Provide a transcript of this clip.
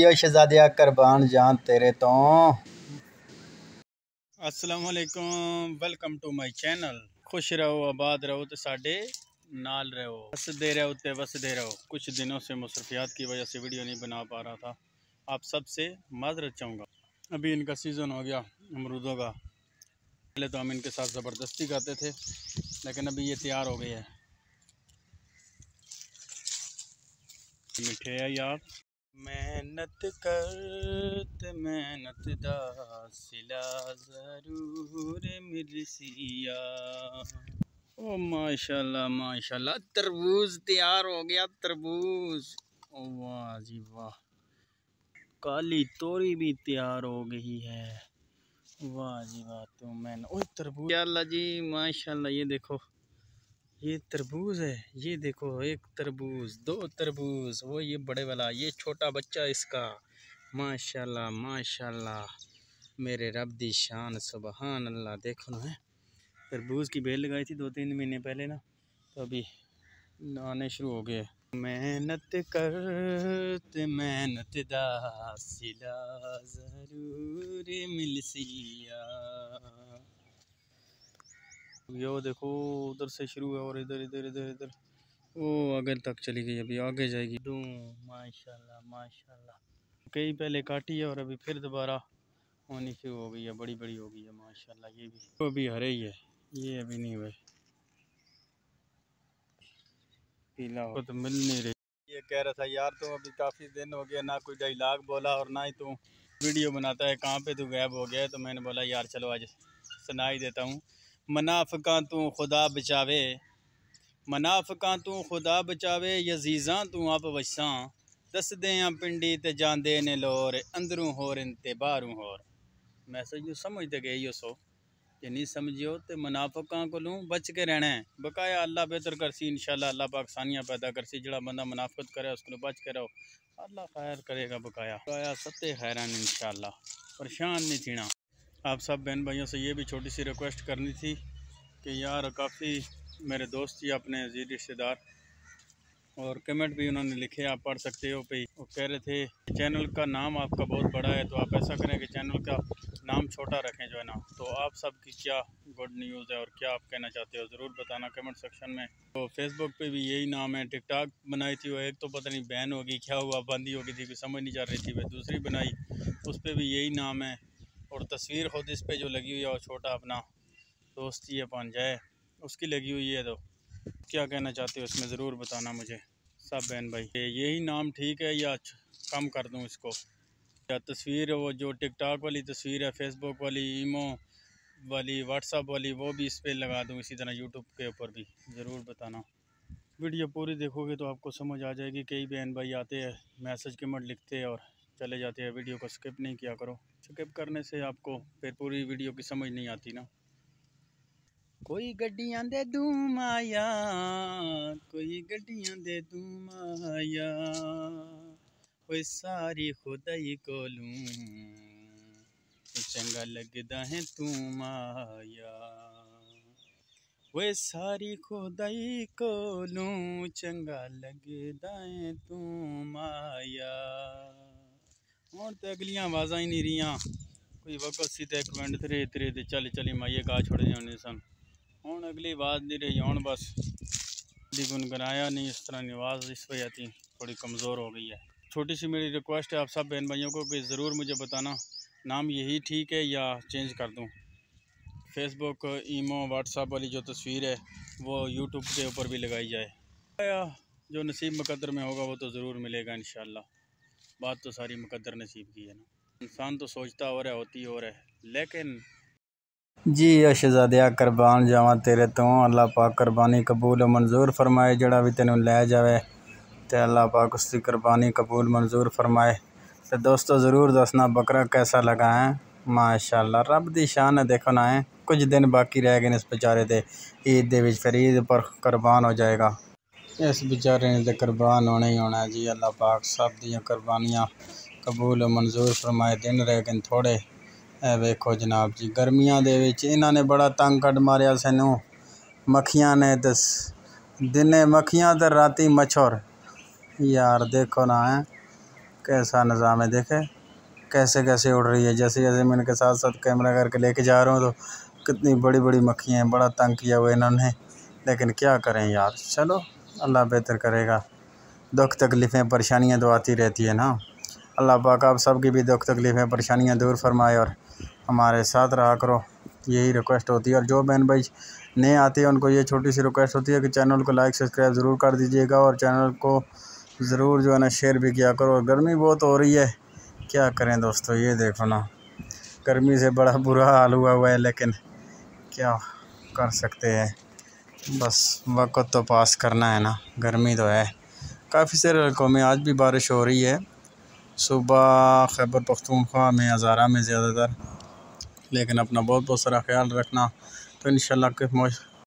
ओ शहजादिया कुर्बान जान तेरे तो। अस्सलाम वालेकुम, वेलकम टू माई चैनल। खुश रहो, आबाद रहो तो साडे नाल रहो, वसदे रहो ते वसदे रहो। कुछ दिनों से मसरूफियात की वजह से वीडियो नहीं बना पा रहा था, आप सबसे माजरत चाहूँगा। अभी इनका सीज़न हो गया अमरूदों का। पहले तो हम इनके साथ ज़बरदस्ती करते थे, लेकिन अभी ये तैयार हो गए हैं। मिठे है यार, मेहनत करते मेहनत दा सिला ज़रूर मिलसिया। ओ माशाल्लाह माशाल्लाह, तरबूज तैयार हो गया, तरबूज। ओ वाह जी वाह, काली तोरी भी तैयार हो गई है। वाह जी वाह, तो मैंने ओ तरबूज अल्लाह जी माशाल्लाह। ये देखो, ये तरबूज है, ये देखो, एक तरबूज, दो तरबूज, वो ये बड़े वाला, ये छोटा बच्चा इसका। माशाल्लाह माशाल्लाह, मेरे रब दी शान, सुबहान अल्लाह। देखो ना, तरबूज की बेल लगाई थी 2-3 महीने पहले ना, तो अभी आने शुरू हो गए। मेहनत करते मेहनत दा सिला ज़रूर मिलसिया। यो देखो, उधर से शुरू है और इधर इधर इधर इधर वो आगे तक चली गई, अभी आगे जाएगी। माशाल्लाह माशाल्लाह, कई पहले काटी है और अभी फिर दोबारा होनी शुरू हो गई है, बड़ी बड़ी हो गई है माशाल्लाह। ये भी तो अभी हरे ही है, ये अभी नहीं हुए, पीला हो तो मिल नहीं रही। ये कह रहा था यार, तो अभी काफ़ी दिन हो गया ना कोई डायलॉग बोला और ना ही तू वीडियो बनाता है, कहाँ पे तू गायब हो गया है। तो मैंने बोला यार चलो आज सुना ही देता हूँ। मनाफ़िका तू खुदा बचावे, मनाफ़िका तू खुदा बचावे, यजीज़ां तू आप वसां, दसदे आ पिंडी ते जांदे ने लोर, अंदरों होर इंते बाहरों होर। मैसेज जो समझते गए यो सो, ये नहीं समझियो तो मुनाफिकां को लूँ बच के रहना है। बकाया अल्लाह बेहतर करसी, इंशाल्लाह अल्लाह पाक आसानियाँ पैदा करसी। जड़ा बंदा मुनाफिकत करे उसको बच के रहो, अल्लाह खैर करेगा। बकाया सत्ते खैरान इंशाल्लाह, परेशान नहीं थीना। आप सब बहन भाइयों से ये भी छोटी सी रिक्वेस्ट करनी थी कि यार, काफ़ी मेरे दोस्त ही अपने अजीज रिश्तेदार, और कमेंट भी उन्होंने लिखे, आप पढ़ सकते हो पे। वो कह रहे थे चैनल का नाम आपका बहुत बड़ा है, तो आप ऐसा करें कि चैनल का नाम छोटा रखें जो है ना। तो आप सबकी क्या गुड न्यूज़ है और क्या आप कहना चाहते हो, ज़रूर बताना कमेंट सेक्शन में। तो फेसबुक पे भी यही नाम है। टिकटॉक बनाई थी वो, एक तो पता नहीं बैन होगी क्या हुआ, बंदी हो गई थी, समझ नहीं जा रही थी। वह दूसरी बनाई, उस पर भी यही नाम है। और तस्वीर खुद इस पर जो लगी हुई है वो छोटा अपना दोस्त ही है जाए, उसकी लगी हुई है। तो क्या कहना चाहते हो इसमें, ज़रूर बताना मुझे सब बहन भाई। यही नाम ठीक है या कम कर दूं इसको, या तस्वीर वो जो टिकटॉक वाली तस्वीर है, फेसबुक वाली, ईमो वाली, व्हाट्सअप वाली, वो भी इस पर लगा दूं, इसी तरह यूट्यूब के ऊपर भी ज़रूर बताना। वीडियो पूरी देखोगे तो आपको समझ आ जाएगी। कई बहन भाई आते हैं, मैसेज कमेंट लिखते हैं और चले जाते हैं। वीडियो को स्किप नहीं किया करो, स्किप करने से आपको फिर पूरी वीडियो की समझ नहीं आती ना। कोई गड्डियां दे धूम आया, कोई गड्डियां दे धूम आया, कोई सारी खुदाई कोलूं चंगा लगदा है तू माया, वे सारी खुदाई कोलूं चंगा लगदा है तू माया। और तो अगलियां आवाज़ा ही नहीं रही, कोई वक्त सी तो एक मिनट तेरे तेरे चल चली माइए गा छोड़ दी सन। हूँ अगली आवाज़ नहीं रही, हूँ बस गुनगुनाया नहीं, इस तरह की आवाज़ इस वजह थी थोड़ी कमज़ोर हो गई है। छोटी सी मेरी रिक्वेस्ट है आप सब बहन भाइयों को कि ज़रूर मुझे बताना नाम यही ठीक है या चेंज कर दूँ। फेसबुक, ईमो, व्हाट्सअप वाली जो तस्वीर है वो यूट्यूब के ऊपर भी लगाई जाए। जो नसीब मुकद्दर में होगा वो तो ज़रूर मिलेगा इंशाल्लाह। बात तो सारी मुकद्दर नसीब की है ना, इंसान तो सोचता और है, होती और है, लेकिन जी ओ शहजादिया कुर्बान जावा तेरे तो। अल्लाह पाक कुर्बानी कबूल मंजूर फरमाए। जड़ा भी तेनों लै जाए तो अल्लाह पाक उसकी कुर्बानी कबूल मंजूर फरमाए। तो दोस्तों ज़रूर दसना बकरा कैसा लगा है। माशाल्लाह रब दी शान है। देखो ना है, कुछ दिन बाकी रह गए इस बेचारे दे ईद दे विच, फिर ईद पर कुर्बान हो जाएगा। इस बेचारे ने तो कुर्बान होना ही होना है जी। अल्लाह पाक सब दी कुर्बानियाँ कबूल मंजूर फरमाए। दिन रह गए थोड़े। वेखो जनाब जी, गर्मियां दे विच इन्हां ने बड़ा तंग कट मारिया सानू, मक्खियां ने। तो दिने मक्खियां तो राती मच्छर यार। देखो ना है, कैसा निज़ाम है, देखे कैसे कैसे उड़ रही है। जैसे जैसे मैं इनके साथ साथ कैमरा करके लेके जा रहा हूँ तो कितनी बड़ी बड़ी मक्खियाँ हैं। बड़ा तंग किया हुआ इन्होंने, लेकिन क्या करें यार, चलो अल्लाह बेहतर करेगा। दुख तकलीफ़ें परेशानियाँ तो आती रहती है ना। अल्लाह पाक आप सब की भी दुख तकलीफ़ें परेशानियाँ दूर फरमाए और हमारे साथ रहा करो, यही रिक्वेस्ट होती है। और जो बहन भाई नए आते हैं उनको ये छोटी सी रिक्वेस्ट होती है कि चैनल को लाइक सब्सक्राइब ज़रूर कर दीजिएगा और चैनल को ज़रूर जो है ना शेयर भी किया करो। और गर्मी बहुत हो रही है, क्या करें दोस्तों, ये देखो ना, गर्मी से बड़ा बुरा हाल हुआ है, लेकिन क्या कर सकते हैं, बस वक्त तो पास करना है ना। गर्मी तो है काफ़ी सारे इलाकों में, आज भी बारिश हो रही है। सुबह खैबर पख्तूनख्वा में, हज़ारा में ज़्यादातर, लेकिन अपना बहुत बहुत सारा ख्याल रखना। तो इंशाल्लाह के